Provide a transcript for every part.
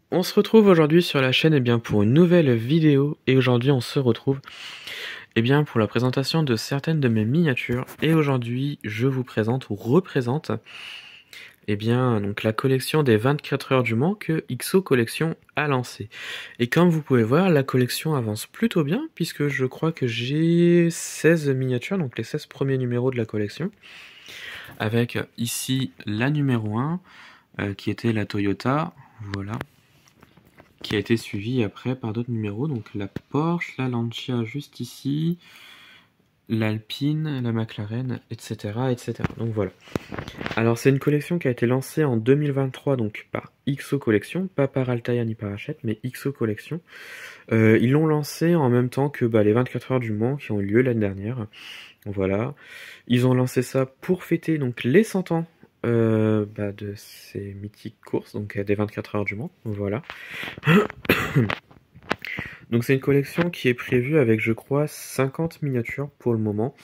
On se retrouve aujourd'hui sur la chaîne pour une nouvelle vidéo et aujourd'hui on se retrouve pour la présentation de certaines de mes miniatures et aujourd'hui je vous présente ou représente donc la collection des 24 heures du Mans que XO Collection a lancé. Et comme vous pouvez voir, la collection avance plutôt bien puisque je crois que j'ai 16 miniatures, donc les 16 premiers numéros de la collection, avec ici la numéro 1 qui était la Toyota, voilà, qui a été suivi après par d'autres numéros, donc la Porsche, la Lancia juste ici, l'Alpine, la McLaren, etc., etc. Donc voilà. Alors c'est une collection qui a été lancée en 2023 donc par XO Collection, pas par Altaïa ni par Hachette, mais XO Collection. Ils l'ont lancé en même temps que les 24 heures du Mans qui ont eu lieu l'année dernière. Voilà. Ils ont lancé ça pour fêter donc les 100 ans de ces mythiques courses, donc des 24 heures du Mans. Voilà. Donc c'est une collection qui est prévue avec, je crois, 50 miniatures pour le moment.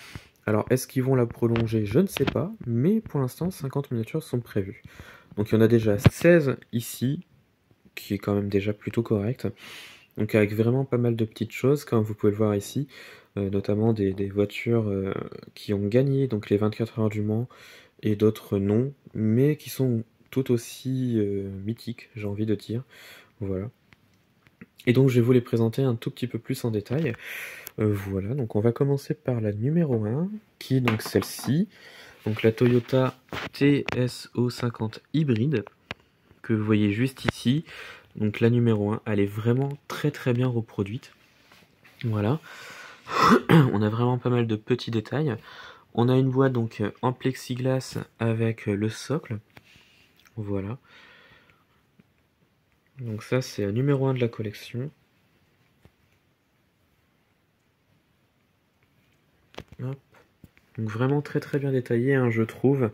Alors, est-ce qu'ils vont la prolonger? Je ne sais pas, mais pour l'instant, 50 miniatures sont prévues. Donc il y en a déjà 16 ici, qui est quand même déjà plutôt correct. Donc avec vraiment pas mal de petites choses, comme vous pouvez le voir ici, notamment des voitures qui ont gagné donc les 24 heures du Mans, et d'autres non, mais qui sont tout aussi mythiques, j'ai envie de dire. Voilà. Et donc je vais vous les présenter un tout petit peu plus en détail. Voilà, donc on va commencer par la numéro 1, qui est donc celle-ci. Donc la Toyota TSO50 hybride, que vous voyez juste ici. Donc la numéro 1, elle est vraiment très très bien reproduite. Voilà. On a vraiment pas mal de petits détails. On a une boîte donc en plexiglas avec le socle. Voilà. Donc ça c'est la numéro 1 de la collection. Hop. Donc vraiment très très bien détaillé, hein, je trouve.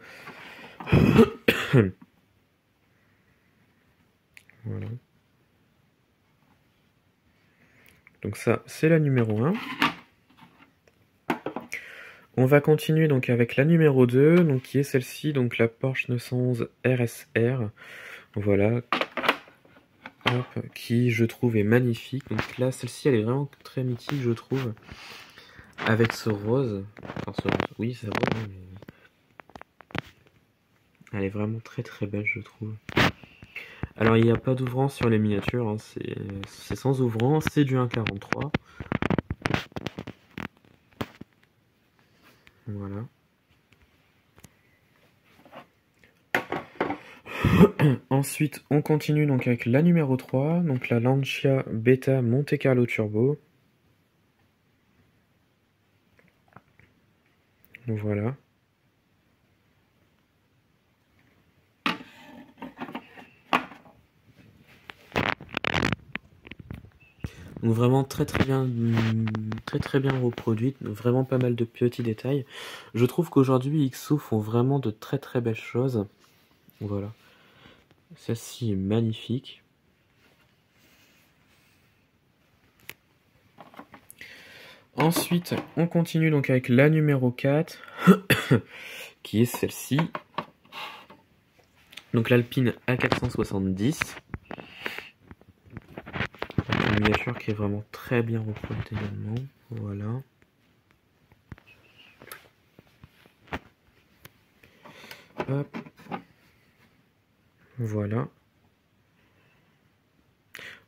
Voilà. Donc ça, c'est la numéro 1. On va continuer donc avec la numéro 2, donc qui est celle-ci, donc la Porsche 911 RSR. Voilà. Hop, qui je trouve est magnifique. Donc là, celle-ci, elle est vraiment très mythique, je trouve. Avec ce rose. Enfin, ce rose. Oui, c'est rose, hein, mais... Elle est vraiment très très belle, je trouve. Alors, il n'y a pas d'ouvrant sur les miniatures, hein, c'est sans ouvrant, c'est du 1,43. Voilà. Ensuite, on continue donc avec la numéro 3, donc la Lancia Beta Monte Carlo Turbo. Voilà. Donc vraiment très très bien reproduite, vraiment pas mal de petits détails. Je trouve qu'aujourd'hui XO font vraiment de très très belles choses. Voilà. Celle-ci est magnifique. Ensuite, on continue donc avec la numéro 4, qui est celle-ci. Donc l'Alpine A470. Une miniature qui est vraiment très bien reproduite également. Voilà. Hop. Voilà.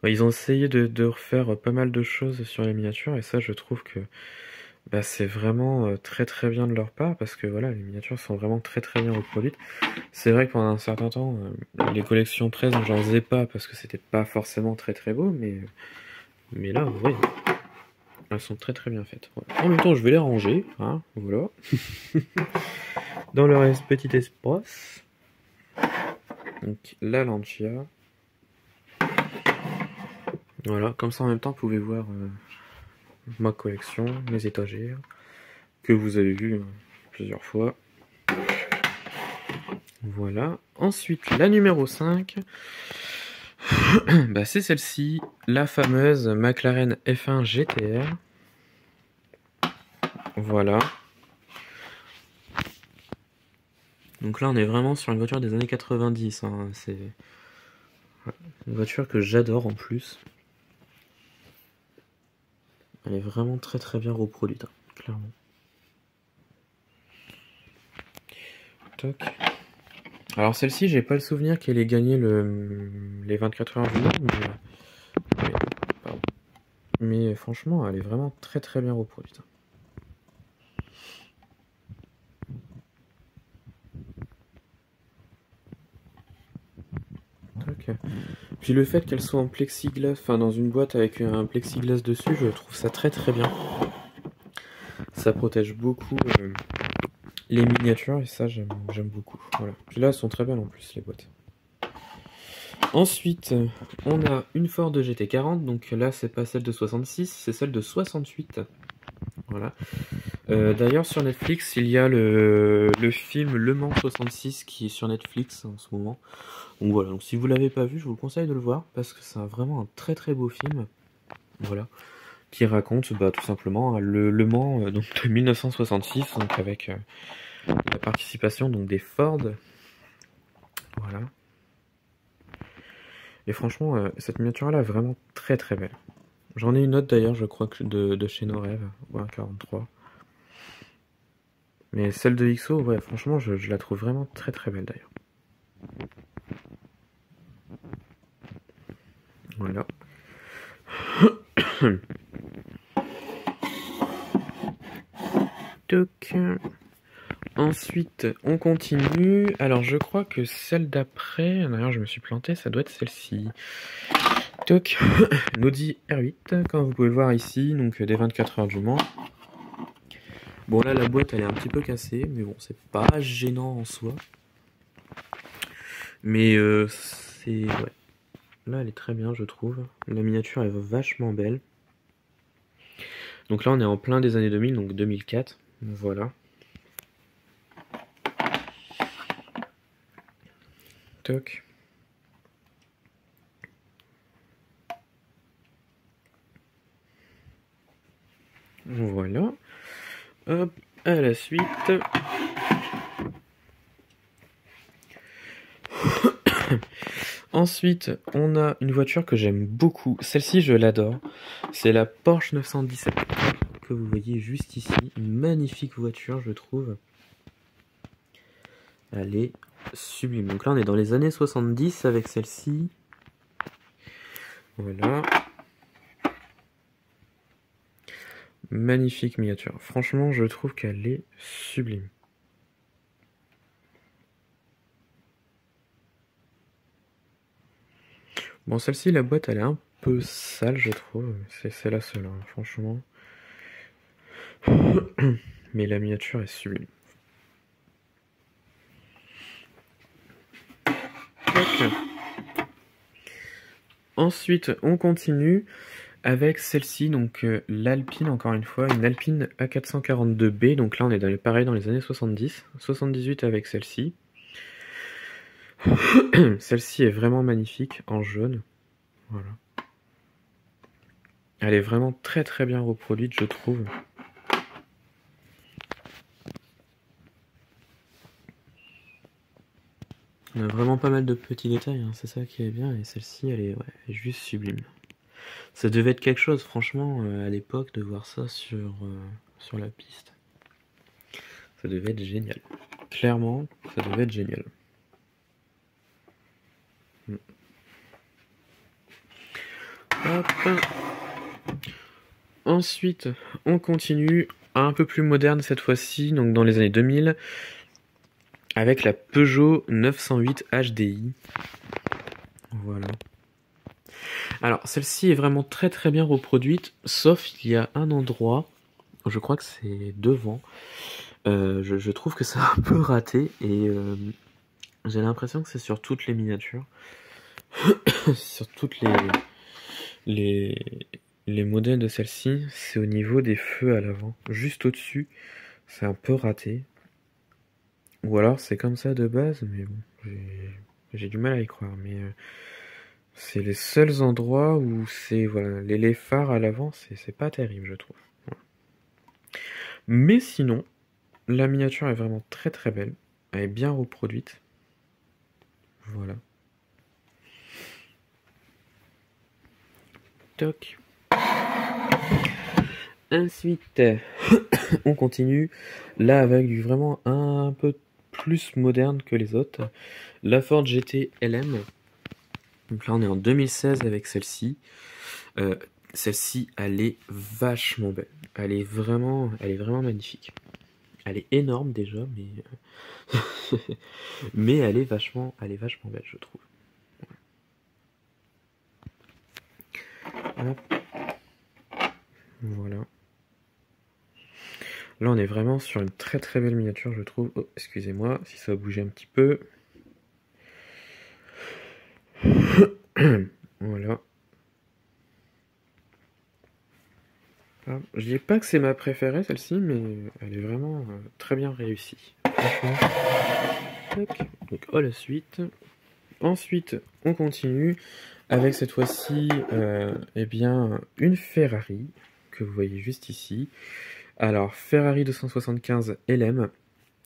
Ils ont essayé de refaire pas mal de choses sur les miniatures et ça je trouve que c'est vraiment très très bien de leur part parce que voilà, les miniatures sont vraiment très très bien reproduites. C'est vrai que pendant un certain temps, les collections presse j'en faisais pas parce que c'était pas forcément très très beau, mais là, ouais, elles sont très très bien faites. Voilà. En même temps, je vais les ranger, hein, voilà, dans leur petit espace. Donc la Lancia. Voilà, comme ça en même temps, vous pouvez voir ma collection, mes étagères, que vous avez vu plusieurs fois. Voilà. Ensuite, la numéro 5, c'est celle-ci, la fameuse McLaren F1 GTR. Voilà. Donc là, on est vraiment sur une voiture des années 90. Hein. Voilà. Une voiture que j'adore en plus. Elle est vraiment très très bien reproduite, hein, clairement. Toc. Alors celle-ci, j'ai pas le souvenir qu'elle ait gagné les 24 heures du Mans, mais franchement, elle est vraiment très très bien reproduite. Toc. Puis le fait qu'elle soit en plexiglas, enfin dans une boîte avec un plexiglas dessus, je trouve ça très très bien. Ça protège beaucoup les miniatures et ça j'aime beaucoup. Voilà. Puis là elles sont très belles en plus les boîtes. Ensuite on a une Ford GT40, donc là c'est pas celle de 66, c'est celle de 68. Voilà. D'ailleurs sur Netflix il y a le film Le Mans 66 qui est sur Netflix en ce moment. Donc voilà, donc si vous l'avez pas vu, je vous le conseille de le voir parce que c'est vraiment un très très beau film. Voilà. Qui raconte tout simplement le Mans donc, de 1966, donc avec la participation donc, des Ford. Voilà. Et franchement, cette miniature-là est vraiment très très belle. J'en ai une autre d'ailleurs, je crois, que de chez Nos Rêves, ou un 43. Mais celle de XO, ouais, franchement, je la trouve vraiment très très belle d'ailleurs. Voilà. Toc. Ensuite, on continue. Alors, je crois que celle d'après, d'ailleurs, je me suis planté, ça doit être celle-ci. Toc. Une Audi R8, comme vous pouvez le voir ici, donc des 24 heures du Mans. Bon, là, la boîte, elle est un petit peu cassée, mais bon, c'est pas gênant en soi. Mais c'est... Ouais. Là, elle est très bien, je trouve. La miniature est vachement belle. Donc là, on est en plein des années 2000, donc 2004. Voilà. Toc. Voilà. Hop, à la suite. Ensuite, on a une voiture que j'aime beaucoup. Celle-ci, je l'adore. C'est la Porsche 917 que vous voyez juste ici. Une magnifique voiture, je trouve. Elle est sublime. Donc là, on est dans les années 70 avec celle-ci. Voilà. Magnifique miniature. Franchement, je trouve qu'elle est sublime. Bon, celle-ci, la boîte, elle est un peu sale, je trouve. C'est la seule, hein, franchement. Mais la miniature est sublime. Okay. Ensuite, on continue avec celle-ci, donc l'Alpine, encore une fois, une Alpine A442B. Donc là, on est pareil dans les années 70, 78 avec celle-ci. Celle-ci est vraiment magnifique, en jaune. Voilà. Elle est vraiment très très bien reproduite, je trouve. On a vraiment pas mal de petits détails, hein, c'est ça qui est bien, et celle-ci, elle est juste sublime. Ça devait être quelque chose, franchement, à l'époque, de voir ça sur la piste. Ça devait être génial. Clairement, ça devait être génial. Hop. Ensuite, on continue, un peu plus moderne cette fois-ci, donc dans les années 2000, avec la Peugeot 908 HDI. Voilà. Alors, celle-ci est vraiment très très bien reproduite, sauf il y a un endroit, je crois que c'est devant, je trouve que c'est un peu raté, et j'ai l'impression que c'est sur toutes les miniatures, sur toutes les modèles de celle-ci, c'est au niveau des feux à l'avant, juste au-dessus, c'est un peu raté. Ou alors c'est comme ça de base, mais bon, j'ai du mal à y croire, mais... c'est les seuls endroits où c'est voilà les phares à l'avant, c'est pas terrible, je trouve. Voilà. Mais sinon, la miniature est vraiment très très belle. Elle est bien reproduite. Voilà. Toc. Ensuite, on continue. Là, avec du vraiment un peu plus moderne que les autres. La Ford GT LM. Donc là, on est en 2016 avec celle-ci. Celle-ci, elle est vachement belle. Elle est vraiment magnifique. Elle est énorme déjà, mais elle est vachement belle, je trouve. Hop. Voilà. Là, on est vraiment sur une très très belle miniature, je trouve. Oh, excusez-moi, si ça a bougé un petit peu. Voilà. Je dis pas que c'est ma préférée, celle-ci, mais elle est vraiment très bien réussie. Franchement. Donc, oh, la suite. Ensuite, on continue avec cette fois-ci, eh bien, une Ferrari que vous voyez juste ici. Alors, Ferrari 275 LM.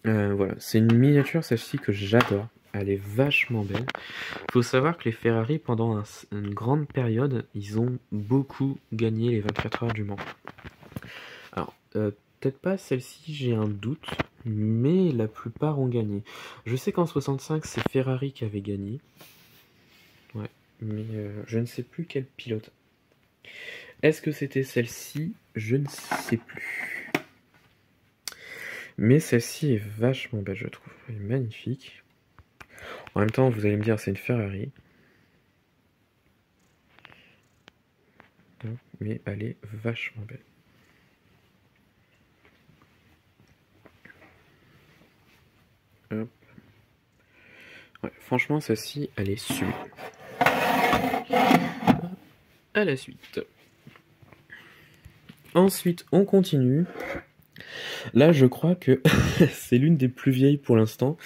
Voilà, c'est une miniature, celle-ci, que j'adore. Elle est vachement belle. Faut savoir que les Ferrari, pendant une grande période, ils ont beaucoup gagné les 24 heures du Mans. Alors, peut-être pas celle-ci, j'ai un doute, mais la plupart ont gagné. Je sais qu'en 65, c'est Ferrari qui avait gagné. Ouais, mais je ne sais plus quel pilote. Est-ce que c'était celle-ci? Je ne sais plus. Mais celle-ci est vachement belle, je trouve. Elle est magnifique. En même temps, vous allez me dire, c'est une Ferrari. Mais elle est vachement belle. Hop. Ouais, franchement, celle-ci, elle est sublime. À la suite. Ensuite, on continue. Là, je crois que c'est l'une des plus vieilles pour l'instant.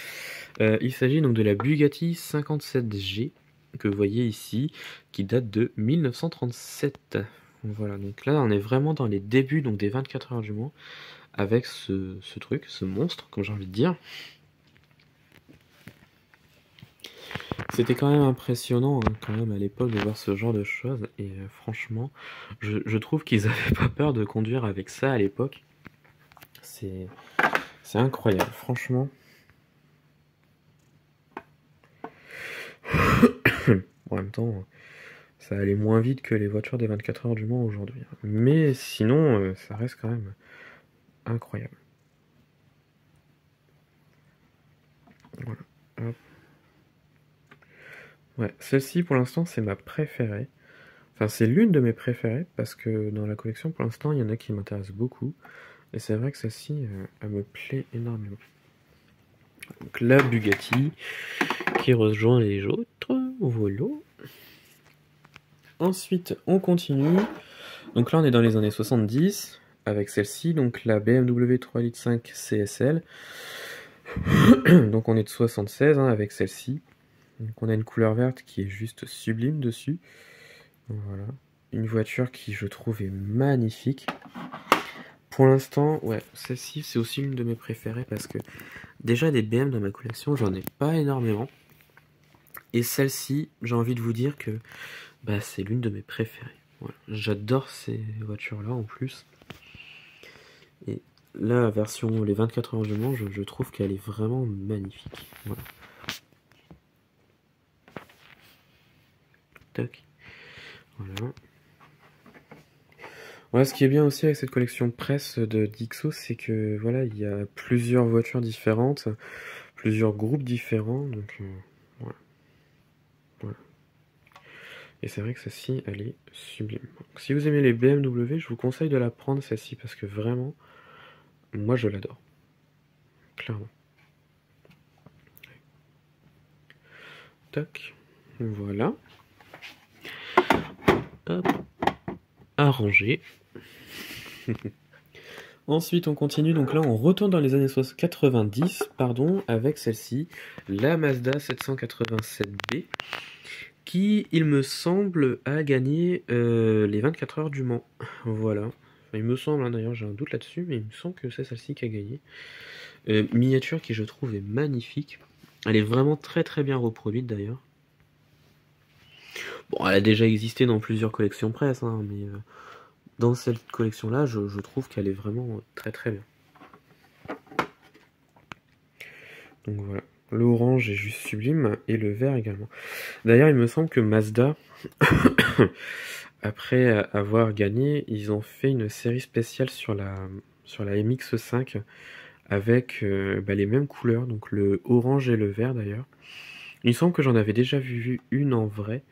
Il s'agit donc de la Bugatti 57G, que vous voyez ici, qui date de 1937. Voilà, donc là, on est vraiment dans les débuts donc, des 24 heures du Mans, avec ce truc, ce monstre, comme j'ai envie de dire. C'était quand même impressionnant quand même à l'époque de voir ce genre de choses et franchement je trouve qu'ils avaient pas peur de conduire avec ça à l'époque. C'est incroyable franchement. En même temps ça allait moins vite que les voitures des 24 heures du Mans aujourd'hui. Mais sinon ça reste quand même incroyable. Voilà. Hop. Ouais, celle-ci pour l'instant c'est ma préférée. Enfin, c'est l'une de mes préférées parce que dans la collection, pour l'instant, il y en a qui m'intéressent beaucoup. Et c'est vrai que celle-ci, elle me plaît énormément. Donc la Bugatti qui rejoint les autres. Voilà. Ensuite, on continue. Donc là, on est dans les années 70 avec celle-ci. Donc la BMW 3.5 litres CSL. Donc on est de 76 avec celle-ci. Donc on a une couleur verte qui est juste sublime dessus. Voilà. Une voiture qui, je trouve, est magnifique. Pour l'instant, ouais, celle-ci, c'est aussi l'une de mes préférées parce que déjà des BM dans ma collection, j'en ai pas énormément. Et celle-ci, j'ai envie de vous dire que bah, c'est l'une de mes préférées. Voilà. J'adore ces voitures-là en plus. Et la version, les 24 heures du Mans, je trouve qu'elle est vraiment magnifique. Voilà. Tac. Voilà. Ouais, ce qui est bien aussi avec cette collection presse de Dixo, c'est que voilà, il y a plusieurs voitures différentes, plusieurs groupes différents, donc voilà. Voilà. Et c'est vrai que celle-ci, elle est sublime. Donc, si vous aimez les BMW, je vous conseille de la prendre celle-ci parce que vraiment, moi je l'adore, clairement. Tac, voilà. Hop, arrangé. Ensuite, on continue. Donc là, on retourne dans les années 90, pardon, avec celle-ci, la Mazda 787B, qui, il me semble, a gagné les 24 heures du Mans. Voilà. Enfin, il me semble, hein, d'ailleurs, j'ai un doute là-dessus, mais il me semble que c'est celle-ci qui a gagné. Miniature qui, je trouve, est magnifique. Elle est vraiment très très bien reproduite, d'ailleurs. Bon, elle a déjà existé dans plusieurs collections presse, hein, mais dans cette collection-là, je trouve qu'elle est vraiment très très bien. Donc voilà, le orange est juste sublime, et le vert également. D'ailleurs, il me semble que Mazda, après avoir gagné, ils ont fait une série spéciale sur la MX-5, avec les mêmes couleurs, donc le orange et le vert d'ailleurs. Il me semble que j'en avais déjà vu une en vrai,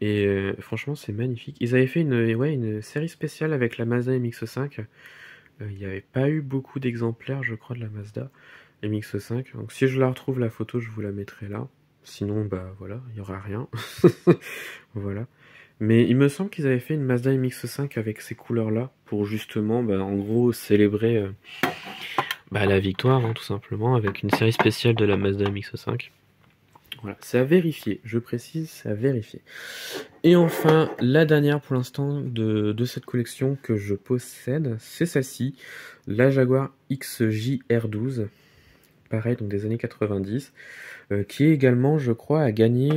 et franchement c'est magnifique. Ils avaient fait une série spéciale avec la Mazda MX-5. Il n'y avait pas eu beaucoup d'exemplaires, je crois, de la Mazda MX-5. Donc si je la retrouve, la photo, je vous la mettrai là. Sinon, bah voilà, il n'y aura rien. Voilà. Mais il me semble qu'ils avaient fait une Mazda MX-5 avec ces couleurs-là, pour justement, en gros, célébrer la victoire, hein, tout simplement, avec une série spéciale de la Mazda MX-5. Voilà, c'est à vérifier, je précise, c'est à vérifier. Et enfin, la dernière pour l'instant de cette collection que je possède, c'est celle-ci, la Jaguar XJ-R12, pareil, donc des années 90, qui également, je crois, a gagné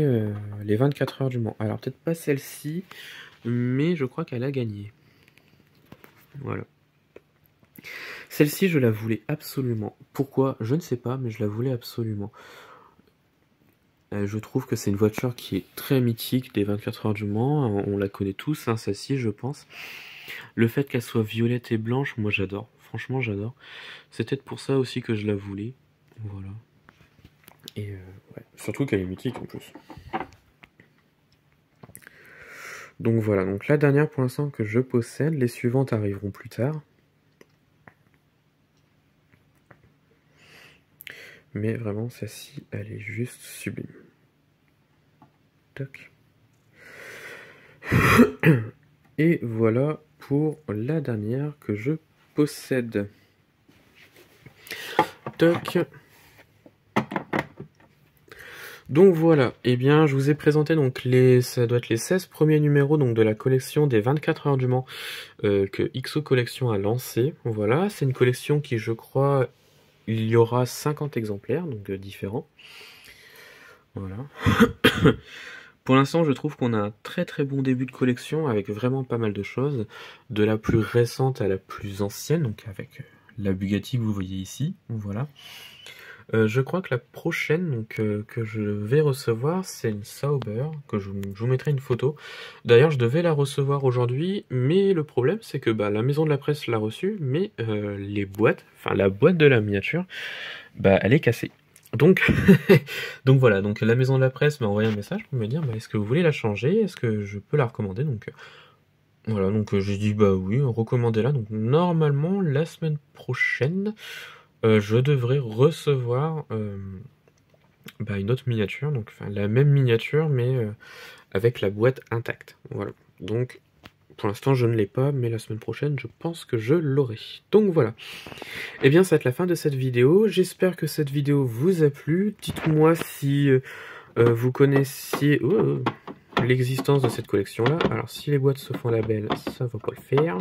les 24 heures du Mans. Alors peut-être pas celle-ci, mais je crois qu'elle a gagné. Voilà. Celle-ci, je la voulais absolument. Pourquoi? Je ne sais pas, mais je la voulais absolument. Je trouve que c'est une voiture qui est très mythique des 24 heures du Mans. On la connaît tous, hein, celle-ci, je pense. Le fait qu'elle soit violette et blanche, moi j'adore. Franchement, j'adore. C'est peut-être pour ça aussi que je la voulais. Voilà. Et ouais. Surtout qu'elle est mythique en plus. Donc voilà, donc la dernière pour l'instant que je possède. Les suivantes arriveront plus tard. Mais vraiment, celle-ci, elle est juste sublime. Toc. Et voilà pour la dernière que je possède. Toc. Donc voilà, et bien je vous ai présenté donc ça doit être les 16 premiers numéros donc de la collection des 24 heures du Mans que XO Collection a lancé. Voilà, c'est une collection qui, je crois, il y aura 50 exemplaires, donc différents. Voilà. Pour l'instant, je trouve qu'on a un très très bon début de collection avec vraiment pas mal de choses, de la plus récente à la plus ancienne, donc avec la Bugatti que vous voyez ici, voilà. Je crois que la prochaine donc, que je vais recevoir, c'est une Sauber, que je vous mettrai une photo. D'ailleurs, je devais la recevoir aujourd'hui, mais le problème, c'est que la maison de la presse l'a reçue, mais les boîtes, enfin la boîte de la miniature, elle est cassée. Donc, donc voilà, donc la maison de la presse m'a envoyé un message pour me dire, est-ce que vous voulez la changer? Est-ce que je peux la recommander? Donc voilà, donc j'ai dit oui, recommandez-la. Donc normalement, la semaine prochaine, je devrais recevoir une autre miniature, donc la même miniature mais avec la boîte intacte. Voilà. Donc pour l'instant je ne l'ai pas, mais la semaine prochaine je pense que je l'aurai. Donc voilà. Et bien ça va être la fin de cette vidéo. J'espère que cette vidéo vous a plu. Dites-moi si vous connaissiez l'existence de cette collection là. Alors si les boîtes se font label, ça va pas le faire.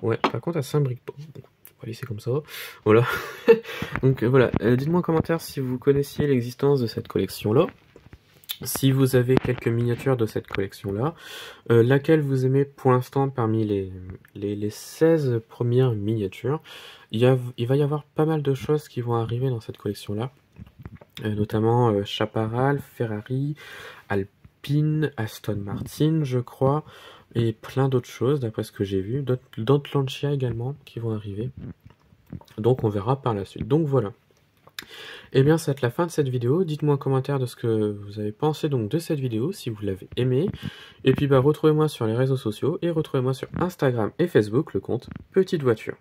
Ouais, par contre elle s'imbrique pas. On va laisser comme ça, voilà. Donc voilà, dites-moi en commentaire si vous connaissiez l'existence de cette collection-là, si vous avez quelques miniatures de cette collection-là, laquelle vous aimez pour l'instant parmi les 16 premières miniatures. Il va y avoir pas mal de choses qui vont arriver dans cette collection-là, notamment Chaparral, Ferrari, Alpine, Aston Martin, je crois, et plein d'autres choses, d'après ce que j'ai vu, d'autres Lancia également qui vont arriver. Donc on verra par la suite. Donc voilà. Et bien ça va être la fin de cette vidéo. Dites-moi en commentaire de ce que vous avez pensé donc de cette vidéo, si vous l'avez aimé. Et puis retrouvez-moi sur les réseaux sociaux et retrouvez-moi sur Instagram et Facebook, le compte Petite Voiture.